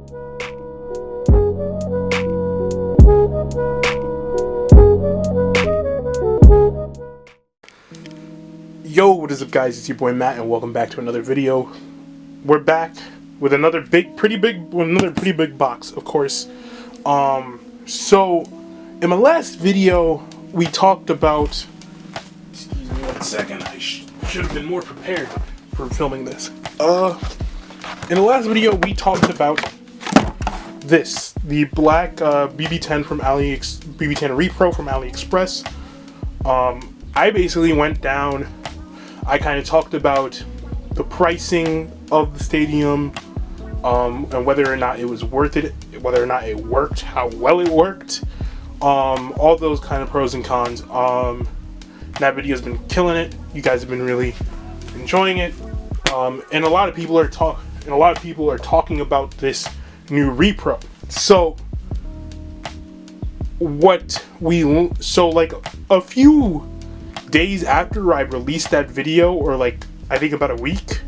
Yo, what is up guys, it's your boy Matt and welcome back to another video. We're back with another pretty big box, of course. So in my last video we talked about, excuse me 1 second, I should have been more prepared for filming this. In the last video we talked about this, the black BB-10 from BB-10 Repro from AliExpress. I basically went down, I kind of talked about the pricing of the stadium, and whether or not it was worth it, whether or not it worked, how well it worked, all those kind of pros and cons. That video's been killing it. You guys have been really enjoying it, and a lot of people are talking about this new Repro. So like a few days after I released that video, or like I think about a week,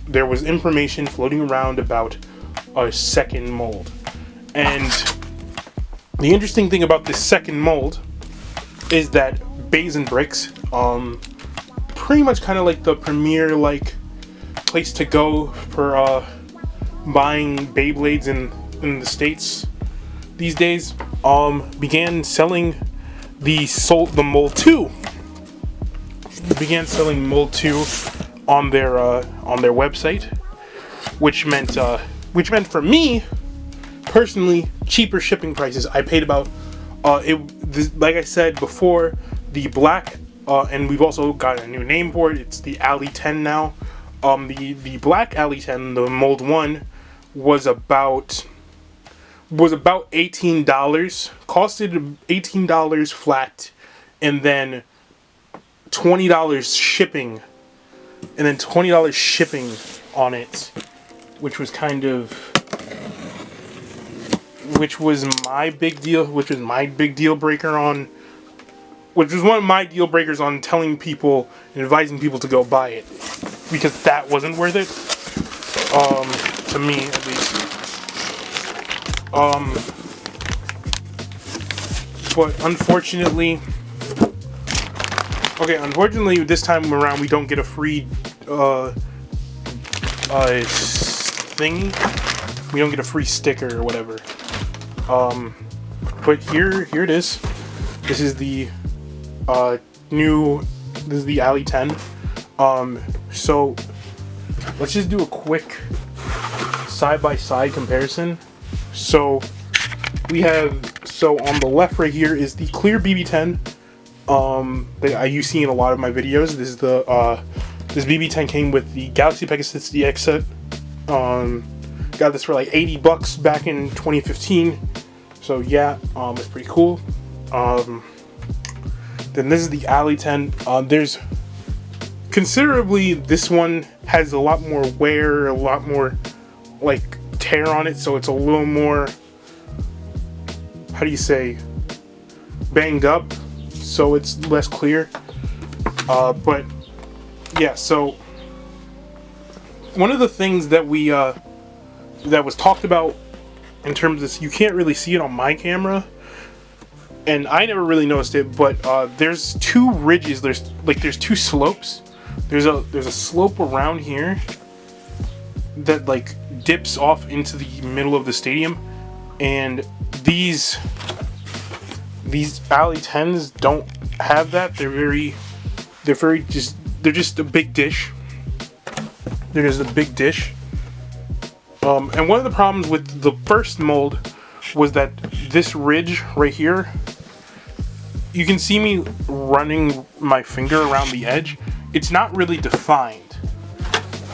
there was information floating around about a second mold. And the interesting thing about this second mold is that Bricks, pretty much kind of like the premier like place to go for buying Beyblades in the States these days, began selling the Mold 2. Began selling Mold 2 on their website, which meant for me personally cheaper shipping prices. I paid about like I said before, the black, and we've also got a new name for it. It's the Ali-10 now. The black Ali-10, the Mold 1, was about $18, costed $18 flat, and then $20 shipping, and then $20 shipping on it, which was my big deal breaker on, which was one of my deal breakers on telling people and advising people to go buy it, because that wasn't worth it, to me at least. But unfortunately this time around we don't get a free thingy. We don't get a free sticker or whatever. But here it is. This is the the Ali-10. So let's just do a quick side-by-side comparison. So we have, on the left right here is the clear BB-10 that you see in a lot of my videos. This is this BB-10 came with the Galaxy Pegasus DX set. Got this for like $80 back in 2015. So yeah, it's pretty cool. Then this is the Ali-10. There's considerably, this one has a lot more wear, a lot more like tear on it, so it's a little more, how do you say, banged up, so it's less clear. But yeah, so one of the things that that was talked about in terms of this, you can't really see it on my camera, and I never really noticed it, but there's two ridges, there's two slopes. There's a slope around here that like dips off into the middle of the stadium, and these Ali-10s don't have that. They're just a big dish. They're just a big dish. And one of the problems with the first mold was that this ridge right here, you can see me running my finger around the edge. It's not really defined,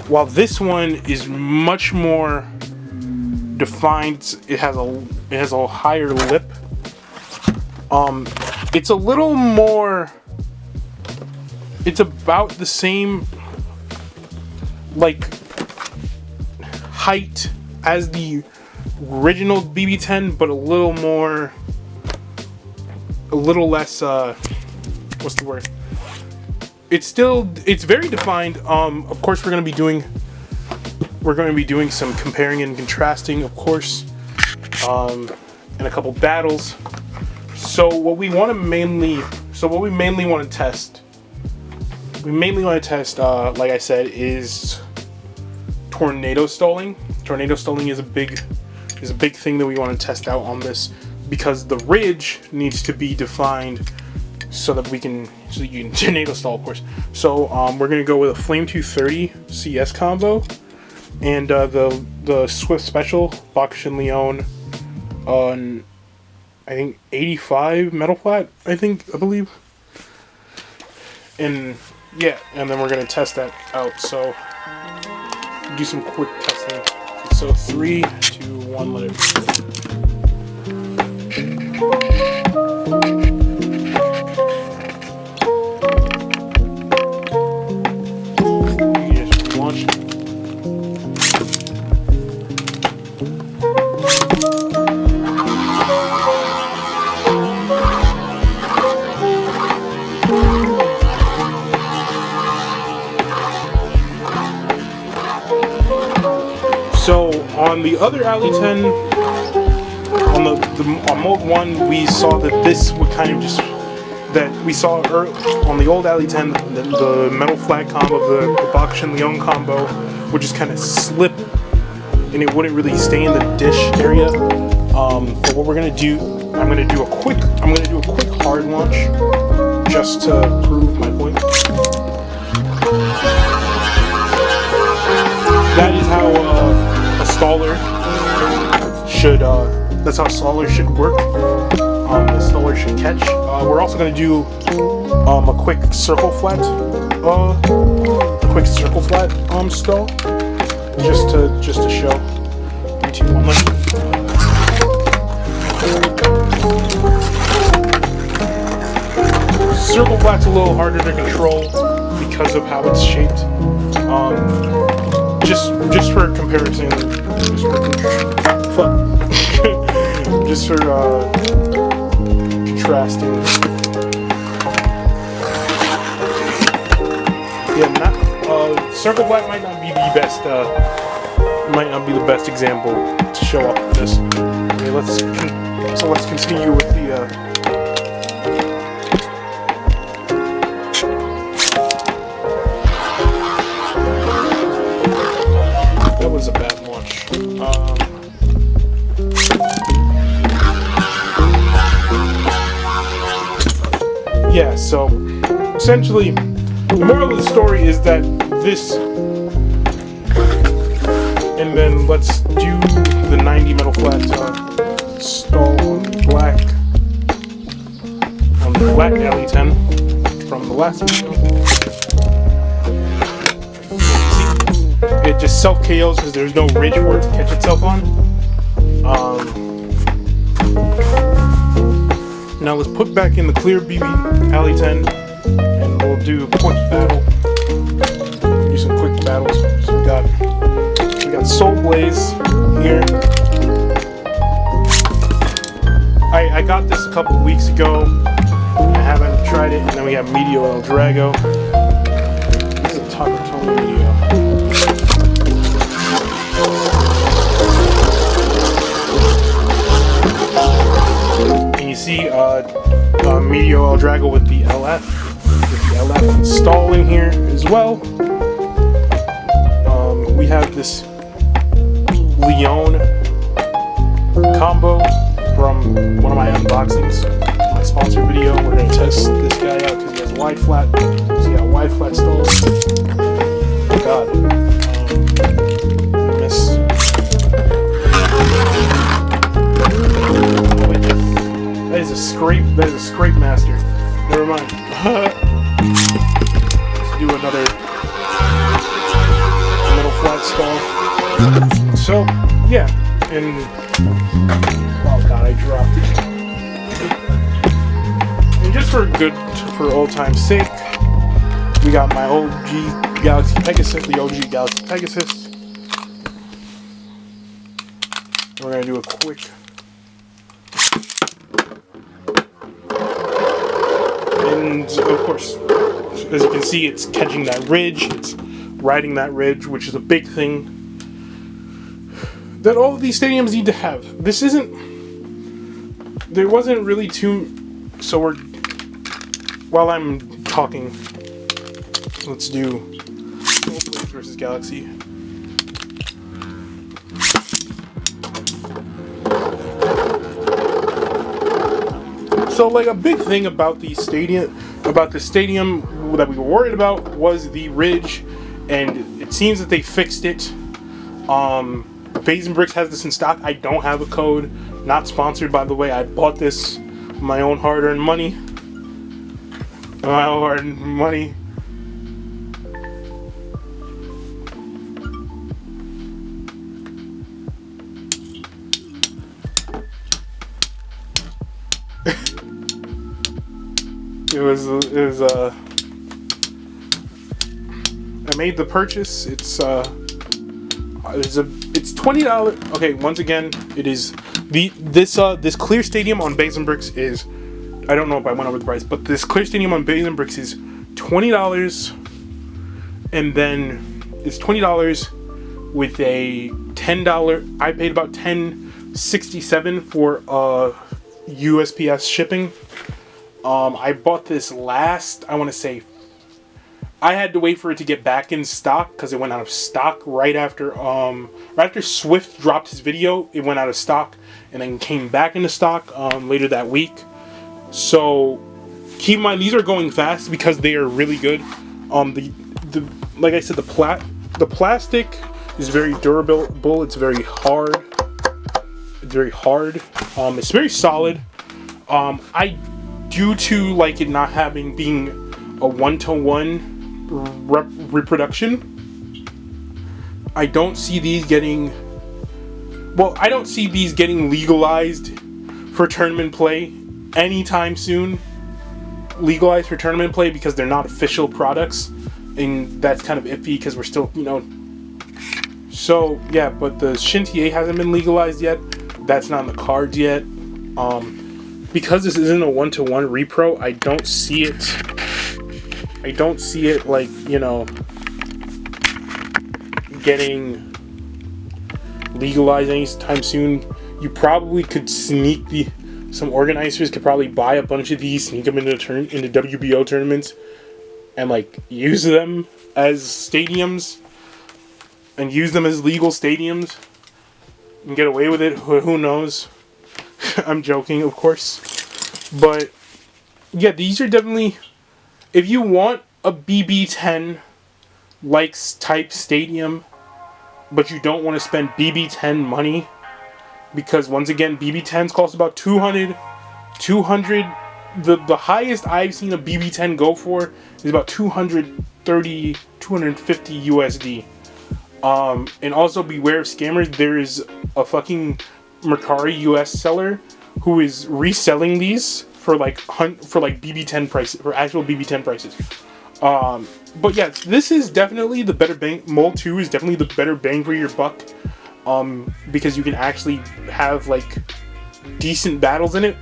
while this one is much more defined. It has a higher lip. It's a little more, it's about the same like height as the original BB-10, but a little less, what's the word? It's very defined. Of course we're going to be doing we're going to be doing some comparing and contrasting, of course, and a couple battles. So what we mainly want to test, like I said, is tornado stalling. Tornado stalling is a big thing that we want to test out on this, because the ridge needs to be defined so that you can tornado stall, of course. So we're gonna go with a Flame 230 CS combo and the Swift Special Bach and Leon on, I think, 85 metal flat, I believe. And yeah, and then we're gonna test that out. So do some quick testing. So 3, 2, 1, let it. So on the other Alley 10, on mode 1, we saw that this would kind of just, we saw on the old Alley 10, the metal flat combo, the Bach and Leon combo would just kind of slip, and it wouldn't really stay in the dish area. But what we're gonna do, I'm gonna do a quick hard launch just to prove my point. That is how a staller should. That's how a staller should work. The staller should catch. We're also going to do a quick circle flat. Stall, just to show. 3, 2, 1, let's. Circle flat's a little harder to control because of how it's shaped. Just for comparison, just for contrasting. Yeah, circle flat might not be the best. Example to show up for this. Okay, let's continue with the. That was a bad launch. Yeah, so essentially, the moral of the story is that this, and then let's do the 90 metal flat stall on the black Alley 10 from the last video. It just self KOs because there's no ridge for it to catch itself on. Now let's put back in the clear BB Alley 10, and we'll do a quick battle. Do some quick battles. So we got Soul Blaze here. I got this a couple weeks ago. I haven't tried it, and then we have Medio El Drago. This is a Takatomi Medio. And you see Medio El Drago with the LF installed in here as well. We have this Leon combo from one of my unboxings, my sponsor video. We're going to test this guy out because he has wide flat. So he got wide flat stalls. Oh god. Miss. That is a scrape master. Never mind. Let's do another metal flat stall. So, yeah, and oh god, I dropped it. And just for old time's sake, we got my OG Galaxy Pegasus, the OG Galaxy Pegasus. We're gonna do a quick. And of course, as you can see, it's catching that ridge. It's riding that ridge, which is a big thing. that all of these stadiums need to have. This isn't, there wasn't really too, so we're, while I'm talking, let's do Beyblade versus Galaxy. So like a big thing about the stadium that we were worried about was the ridge, and it seems that they fixed it. Bricks has this in stock. I don't have a code. Not sponsored, by the way. I bought this with my own hard-earned money. It was I made the purchase. It's $20. Okay, once again, it is this clear stadium on Bricks is, I don't know if I went over the price, but this clear stadium on Bricks is $20, and then it's $20 with a $10. I paid about $10.67 for USPS shipping. I bought this last, I want to say, I had to wait for it to get back in stock because it went out of stock right after Swift dropped his video. It went out of stock and then came back into stock later that week. So keep in mind, these are going fast because they are really good. Like I said, the plastic is very durable. It's very hard. It's very solid. Due to like it not being a one-to-one reproduction, I don't see these getting legalized for tournament play anytime soon. Legalized for tournament play because they're not official products, and that's kind of iffy because we're still, so yeah, but the Shintie hasn't been legalized yet. That's not in the cards yet. Because this isn't a one-to-one repro, I don't see it like, getting legalized anytime soon. You probably could some organizers could probably buy a bunch of these, sneak them into WBO tournaments, and like use them as stadiums, and use them as legal stadiums, and get away with it. Who knows? I'm joking, of course. But yeah, these are definitely, if you want a BB-10 type stadium, but you don't want to spend BB-10 money, because once again, BB-10s cost about 200. The highest I've seen a BB-10 go for is about 230, 250 USD. And also beware of scammers. There is a fucking Mercari US seller who is reselling these for BB-10 prices, for actual BB-10 prices. But yeah, this is definitely the better bang. Mold 2 is definitely the better bang for your buck, because you can actually have like decent battles in it.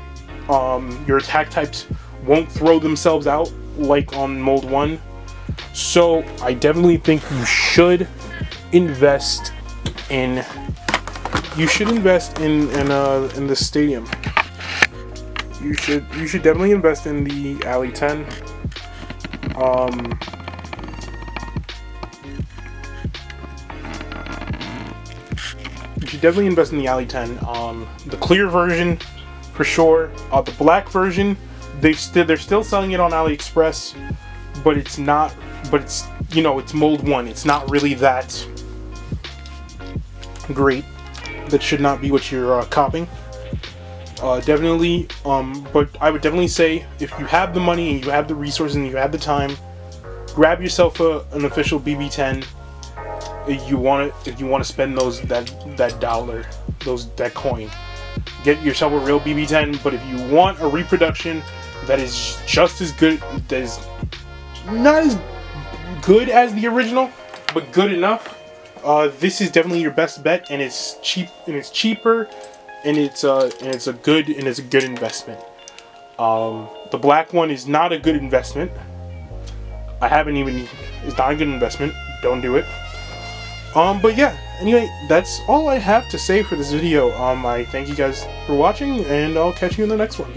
Your attack types won't throw themselves out like on Mold 1. So I definitely think you should invest in the stadium. You should definitely invest in the Alley 10. You should definitely invest in the Alley 10. The clear version, for sure. The black version, they're still selling it on AliExpress, but it's not. But it's it's Mold 1. It's not really that great. That should not be what you're copying. Definitely, but I would definitely say if you have the money and you have the resources and you have the time, grab yourself an official BB-10. If you want to spend that coin, get yourself a real BB-10. But if you want a reproduction that is just as good, that is not as good as the original, but good enough, this is definitely your best bet, and it's cheap, and it's cheaper, and it's a good investment. The black one is not a good investment. It's not a good investment. Don't do it. But yeah, anyway, that's all I have to say for this video. I thank you guys for watching, and I'll catch you in the next one.